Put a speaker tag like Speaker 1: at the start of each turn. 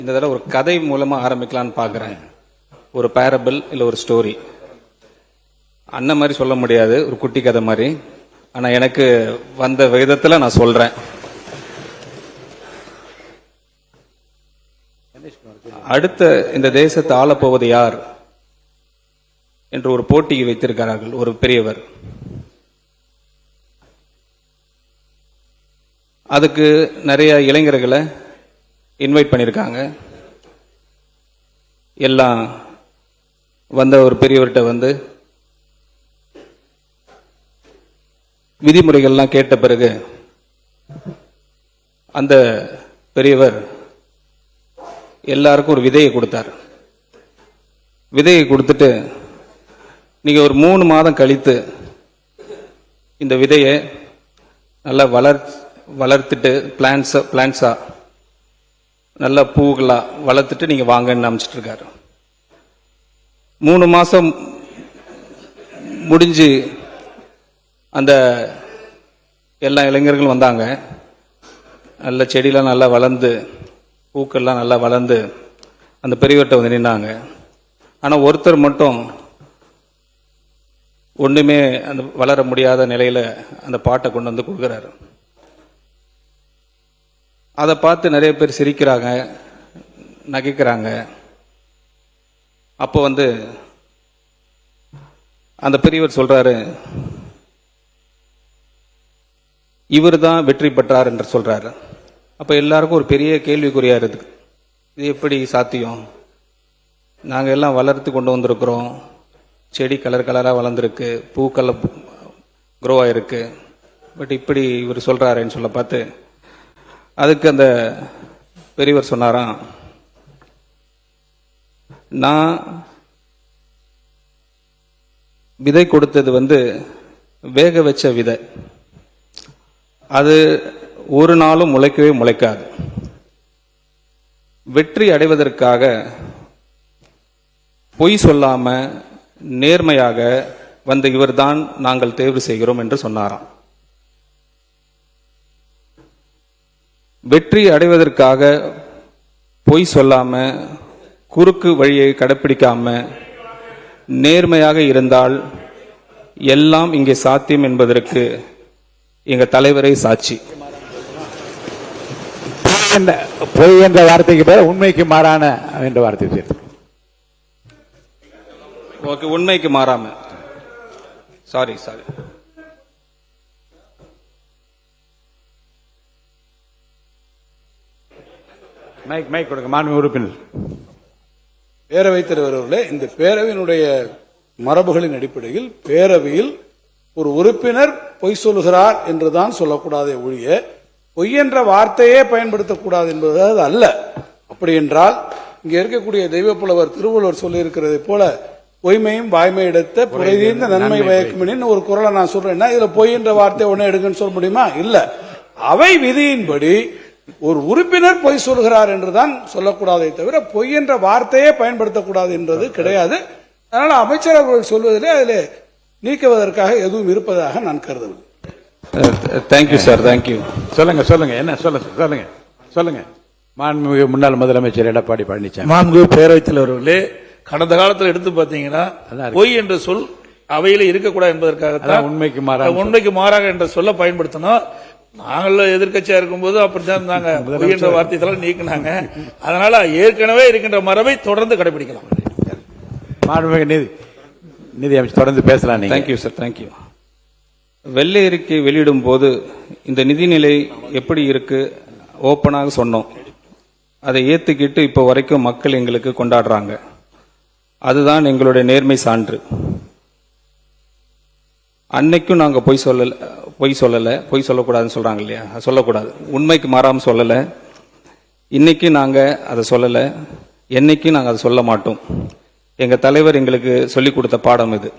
Speaker 1: இந்த தடவை ஒரு கதை மூலமா ஆரம்பிக்கலான்னு பாக்குறேன். ஒரு பேரபிள் இல்ல ஒரு ஸ்டோரி. அண்ணன் மாதிரி சொல்ல முடியாது, ஒரு குட்டி கதை மாதிரி. ஆனா எனக்கு வந்த விதத்துல நான் சொல்றேன். அடுத்த இந்த தேசத்தை ஆளப்போவது யார் என்று ஒரு போட்டியை வைத்திருக்கிறார்கள் ஒரு பெரியவர். அதுக்கு நிறைய இளைஞர்களை இன்வைட் பண்ணியிருக்காங்க. எல்லாம் வந்த ஒரு பெரியவர்கிட்ட வந்து விதிமுறைகள்லாம் கேட்ட பிறகு அந்த பெரியவர் எல்லாருக்கும் ஒரு விதையை கொடுத்தார். விதையை கொடுத்துட்டு நீங்க ஒரு 3 மாதம் கழித்து இந்த விதையை நல்லா வளர்த்துட்டு பிளான்ஸா நல்ல பூகளா வளர்த்துட்டு நீங்க வாங்கன்னு அமைச்சிட்டு இருக்காரு. 3 மாசம் முடிஞ்சு அந்த எல்லா இளைஞர்களும் வந்தாங்க. நல்ல செடியெல்லாம் நல்லா வளர்ந்து பூக்கள்லாம் நல்லா வளர்ந்து அந்த பெரியவர்கிட்ட வந்து நின்னாங்க. ஆனா ஒருத்தர் மட்டும் ஒண்ணுமே அந்த வளர முடியாத நிலையில அந்த பாட்டை கொண்டு வந்து கொடுக்குறாரு. அதை பார்த்து நிறைய பேர் சிரிக்கிறாங்க, நகைக்கிறாங்க. அப்போ வந்து அந்த பெரியவர் சொல்றாரு, இவர் தான் வெற்றி பெற்றார் என்று சொல்றாரு. அப்ப எல்லாருக்கும் ஒரு பெரிய கேள்விக்குறியா இருக்கு. இது எப்படி சாத்தியம்? நாங்க எல்லாம் வளர்த்து கொண்டு வந்திருக்கிறோம், செடி கலர் கலரா வளர்ந்துருக்கு, பூக்கள் க்ரோ ஆயிருக்கு, பட் இப்படி இவர் சொல்றாருன்னு சொல்ல பார்த்து அதுக்கு அந்த பெரியவர் சொன்னாராம், நான் விதை கொடுத்தது வந்து வேக வச்ச விதை, அது ஒரு நாளும் முளைக்கவே முளைக்காது. வெற்றி அடைவதற்காக பொய் சொல்லாம நேர்மையாக வந்த இவர்தான் நாங்கள் தேர்வு செய்கிறோம் என்று சொன்னாராம். வெற்றி அடைவதற்காக பொய் சொல்லாம குறுக்கு வழியை கடைப்பிடிக்காம நேர்மையாக இருந்தால் எல்லாம் இங்கே சாத்தியம் என்பதற்கு எங்க தலைவரை சாட்சி.
Speaker 2: பொய் என்ற வார்த்தைக்கு பேர் உண்மைக்கு மாறான என்ற வார்த்தை சேர்த்து.
Speaker 1: ஓகே, உண்மைக்கு மாறாம. சாரி.
Speaker 2: மைக் கொடுங்க. மாண்பு உறுப்பினர்.
Speaker 3: பேரவைத் தலைவர் அவர்களே, இந்த பேரவையினுடைய மரபுகளின் அடிப்படையில் பேரவையில் ஒரு உறுப்பினர் பொய் சொல்லுகிறார் என்றுதான் சொல்லக்கூடாதே ஒழிய பொய் என்ற வார்த்தையே பயன்படுத்தக்கூடாது என்பது அது அல்ல. அப்படி என்றால் இங்கே இருக்கக்கூடிய தெய்வப்புலவர் திருவள்ளுவர் சொல்லியிருக்கிறதை போல பொய்மையும் வாய்மை எடுத்த புரைதீர்ந்த நன்மை வயக்குமின் ஒரு குரலை நான் சொல்றேன்னா இதுல பொய் என்ற வார்த்தை ஒண்ணு எடுங்கன்னு சொல்ல முடியுமா? இல்ல. அவை விதியின்படி ஒரு உறுப்பினர் பொய் சொல்கிறார் என்றுதான் சொல்லக்கூடாதே தவிர பொய் என்ற வார்த்தையே பயன்படுத்தக்கூடாது என்றது கிடையாது. அதனால அமைச்சர் அவர்கள் சொல்வதிலே அதில் நீக்குவதற்காக எதுவும் இருப்பதாக நான் கருதவில்லை.
Speaker 1: Thank you sir, thank you.
Speaker 2: சொல்லுங்க. என்ன சொல்லுங்க. மாண்புமிகு முன்னாள் முதலமைச்சர் எடப்பாடி பழனிசாமி.
Speaker 4: மாண்புமிகு பேரவைத் தலைவர்களே, கடந்த காலத்தில் எடுத்து பார்த்தீங்கன்னா பொய் என்ற சொல் அவையில இருக்கக்கூடாது என்பதற்காக உண்மைக்கு மாறாக என்ற சொல்ல பயன்படுத்தணும். நாங்கள் எதிர்கட்சியா இருக்கும்போது அப்படித்தான் இருந்தாங்க, பொய் என்ற வார்த்தையெல்லாம் நீக்கினாங்க. அதனால ஏற்கனவே இருக்கின்ற மரபை தொடர்ந்து கடைபிடிக்கலாம்.
Speaker 2: மாண்புமிகு நிதி அமைச்சர் தொடர்ந்து பேசலாம்.
Speaker 1: Thank you sir, thank you. வெள்ளை அறிக்கை வெளியிடும் போது இந்த நிதிநிலை எப்படி இருக்கு ஓப்பனாக சொன்னோம். அதை ஏத்துக்கிட்டு இப்போ வரைக்கும் மக்கள் எங்களுக்கு கொண்டாடுறாங்க. அதுதான் எங்களுடைய நேர்மை சான்று. அன்னைக்கும் நாங்க பொய் சொல்லக்கூடாதுன்னு சொல்றாங்க இல்லையா, சொல்லக்கூடாது. உண்மைக்கு மாறாம சொல்லல. இன்னைக்கு நாங்க அதை சொல்லல, என்னைக்கும் நாங்க அதை சொல்ல மாட்டோம். எங்க தலைவர் எங்களுக்கு சொல்லிக் கொடுத்த பாடம் இது.